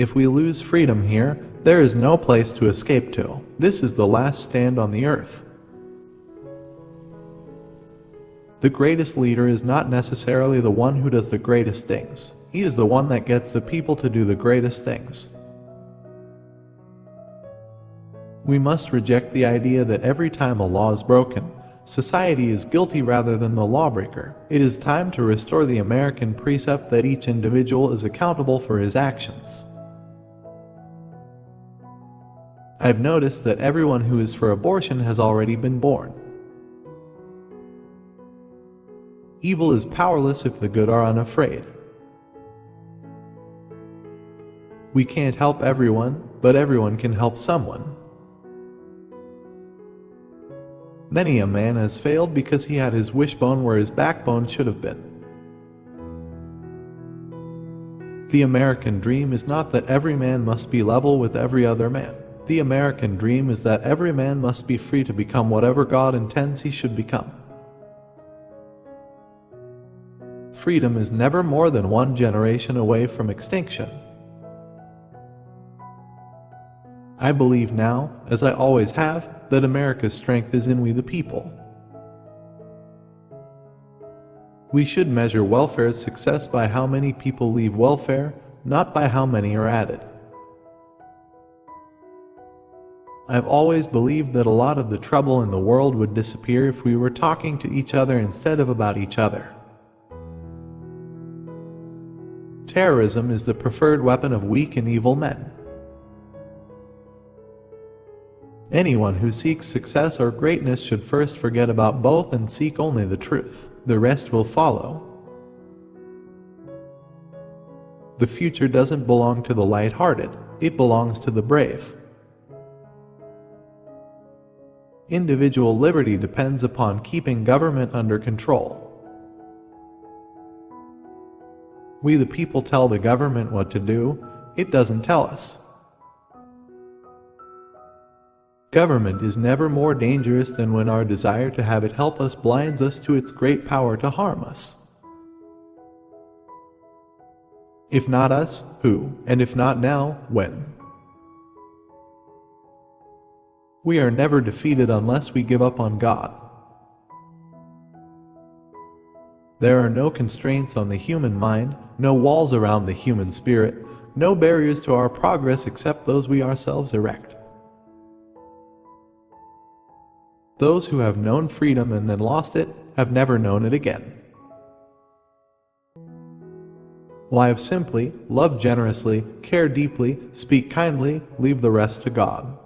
If we lose freedom here, there is no place to escape to. This is the last stand on the earth. The greatest leader is not necessarily the one who does the greatest things. He is the one that gets the people to do the greatest things. We must reject the idea that every time a law is broken, society is guilty rather than the lawbreaker. It is time to restore the American precept that each individual is accountable for his actions. I've noticed that everyone who is for abortion has already been born. Evil is powerless if the good are unafraid. We can't help everyone, but everyone can help someone. Many a man has failed because he had his wishbone where his backbone should have been. The American dream is not that every man must be level with every other man. The American dream is that every man must be free to become whatever God intends he should become. Freedom is never more than one generation away from extinction. I believe now, as I always have, that America's strength is in we the people. We should measure welfare's success by how many people leave welfare, not by how many are added. I've always believed that a lot of the trouble in the world would disappear if we were talking to each other instead of about each other. Terrorism is the preferred weapon of weak and evil men. Anyone who seeks success or greatness should first forget about both and seek only the truth. The rest will follow. The future doesn't belong to the light-hearted, it belongs to the brave. Individual liberty depends upon keeping government under control. We the people tell the government what to do, it doesn't tell us. Government is never more dangerous than when our desire to have it help us blinds us to its great power to harm us. If not us, who? And if not now, when? We are never defeated unless we give up on God. There are no constraints on the human mind, no walls around the human spirit, no barriers to our progress except those we ourselves erect. Those who have known freedom and then lost it have never known it again. Live simply, love generously, care deeply, speak kindly, leave the rest to God.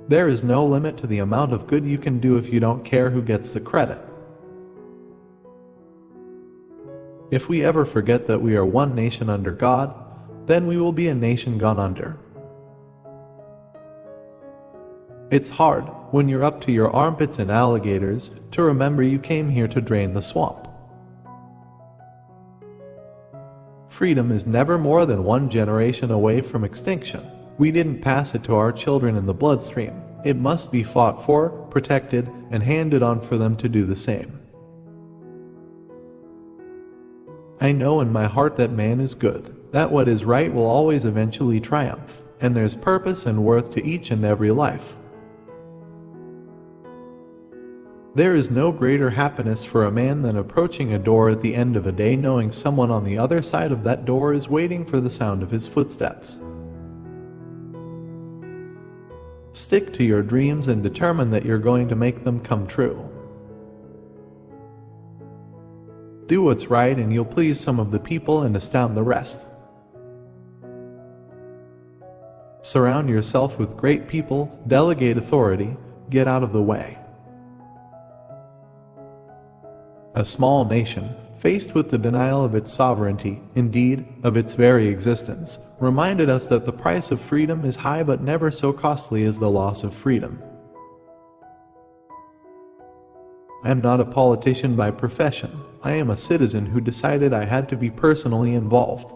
There is no limit to the amount of good you can do if you don't care who gets the credit. If we ever forget that we are one nation under God, then we will be a nation gone under. It's hard, when you're up to your armpits in alligators, to remember you came here to drain the swamp. Freedom is never more than one generation away from extinction. We didn't pass it to our children in the bloodstream. It must be fought for, protected, and handed on for them to do the same. I know in my heart that man is good, that what is right will always eventually triumph, and there's purpose and worth to each and every life. There is no greater happiness for a man than approaching a door at the end of a day knowing someone on the other side of that door is waiting for the sound of his footsteps. Stick to your dreams and determine that you're going to make them come true. Do what's right and you'll please some of the people and astound the rest. Surround yourself with great people, delegate authority, get out of the way. A small nation, faced with the denial of its sovereignty, indeed, of its very existence, reminded us that the price of freedom is high but never so costly as the loss of freedom. I am not a politician by profession. I am a citizen who decided I had to be personally involved.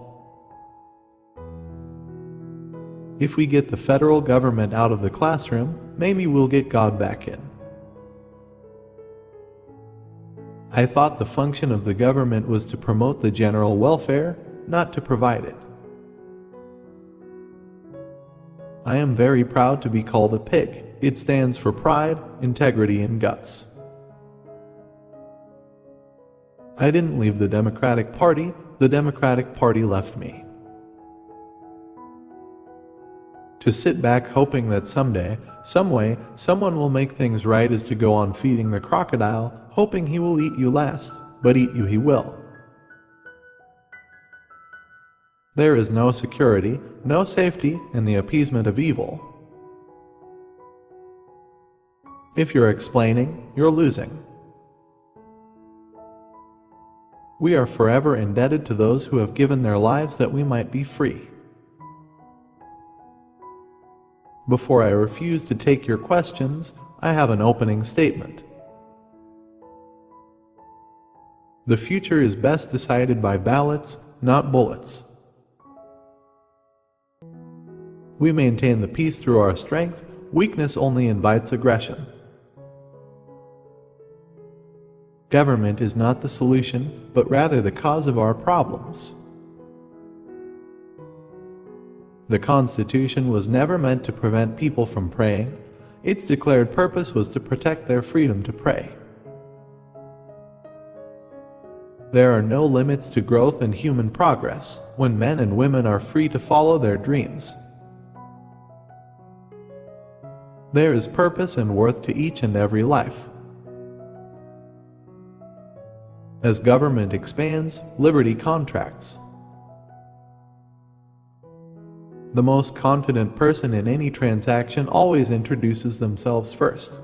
If we get the federal government out of the classroom, maybe we'll get God back in. I thought the function of the government was to promote the general welfare, not to provide it. I am very proud to be called a pig. It stands for pride, integrity, and guts. I didn't leave the Democratic Party. The Democratic Party left me. To sit back hoping that someday, someway, someone will make things right is to go on feeding the crocodile, hoping he will eat you last, but eat you he will. There is no security, no safety in the appeasement of evil. If you're explaining, you're losing. We are forever indebted to those who have given their lives that we might be free. Before I refuse to take your questions, I have an opening statement. The future is best decided by ballots, not bullets. We maintain the peace through our strength. Weakness only invites aggression. Government is not the solution, but rather the cause of our problems. The Constitution was never meant to prevent people from praying. Its declared purpose was to protect their freedom to pray. There are no limits to growth and human progress when men and women are free to follow their dreams. There is purpose and worth to each and every life. As government expands, liberty contracts. The most confident person in any transaction always introduces themselves first.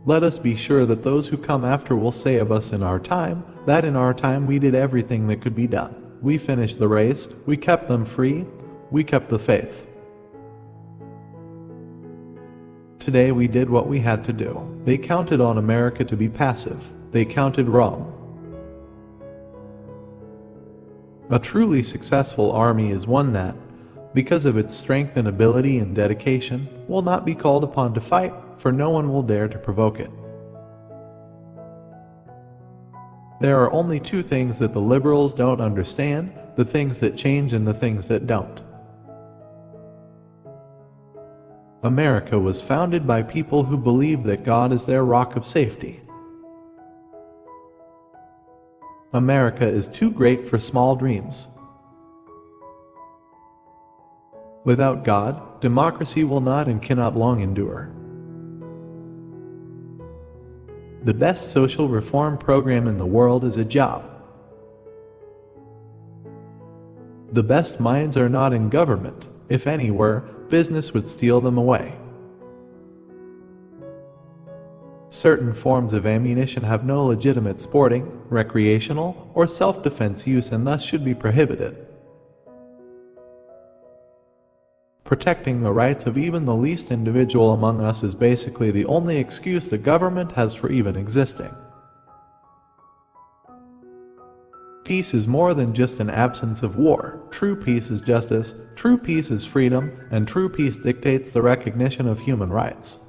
Let us be sure that those who come after will say of us in our time, that in our time we did everything that could be done. We finished the race, we kept them free, we kept the faith. Today we did what we had to do. They counted on America to be passive. They counted wrong. A truly successful army is one that, because of its strength and ability and dedication, will not be called upon to fight, for no one will dare to provoke it. There are only two things that the liberals don't understand: the things that change and the things that don't. America was founded by people who believe that God is their rock of safety. America is too great for small dreams. Without God, democracy will not and cannot long endure. The best social reform program in the world is a job. The best minds are not in government. If any were, business would steal them away. Certain forms of ammunition have no legitimate sporting, recreational, or self-defense use and thus should be prohibited. Protecting the rights of even the least individual among us is basically the only excuse the government has for even existing. Peace is more than just an absence of war. True peace is justice, true peace is freedom, and true peace dictates the recognition of human rights.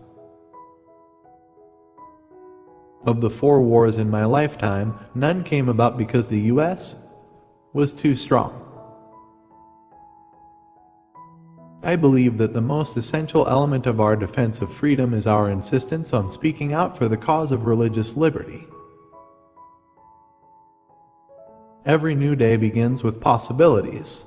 Of the 4 wars in my lifetime, none came about because the U.S. was too strong. I believe that the most essential element of our defense of freedom is our insistence on speaking out for the cause of religious liberty. Every new day begins with possibilities.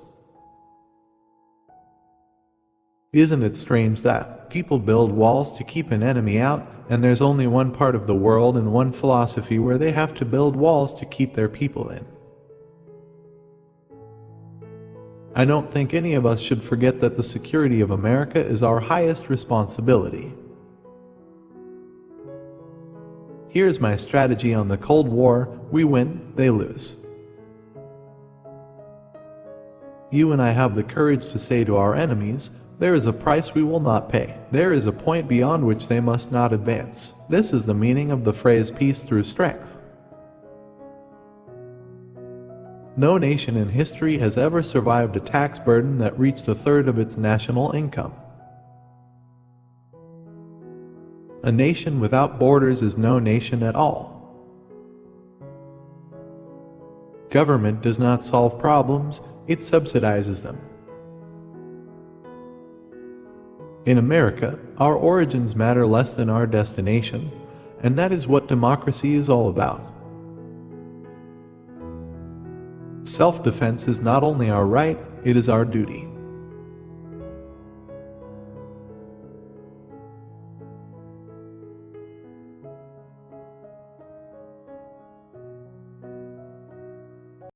Isn't it strange that people build walls to keep an enemy out, and there's only one part of the world and one philosophy where they have to build walls to keep their people in? I don't think any of us should forget that the security of America is our highest responsibility. Here's my strategy on the Cold War: we win, they lose. You and I have the courage to say to our enemies, there is a price we will not pay. There is a point beyond which they must not advance. This is the meaning of the phrase peace through strength. No nation in history has ever survived a tax burden that reached a third of its national income. A nation without borders is no nation at all. Government does not solve problems, it subsidizes them. In America, our origins matter less than our destination, and that is what democracy is all about. Self-defense is not only our right, it is our duty.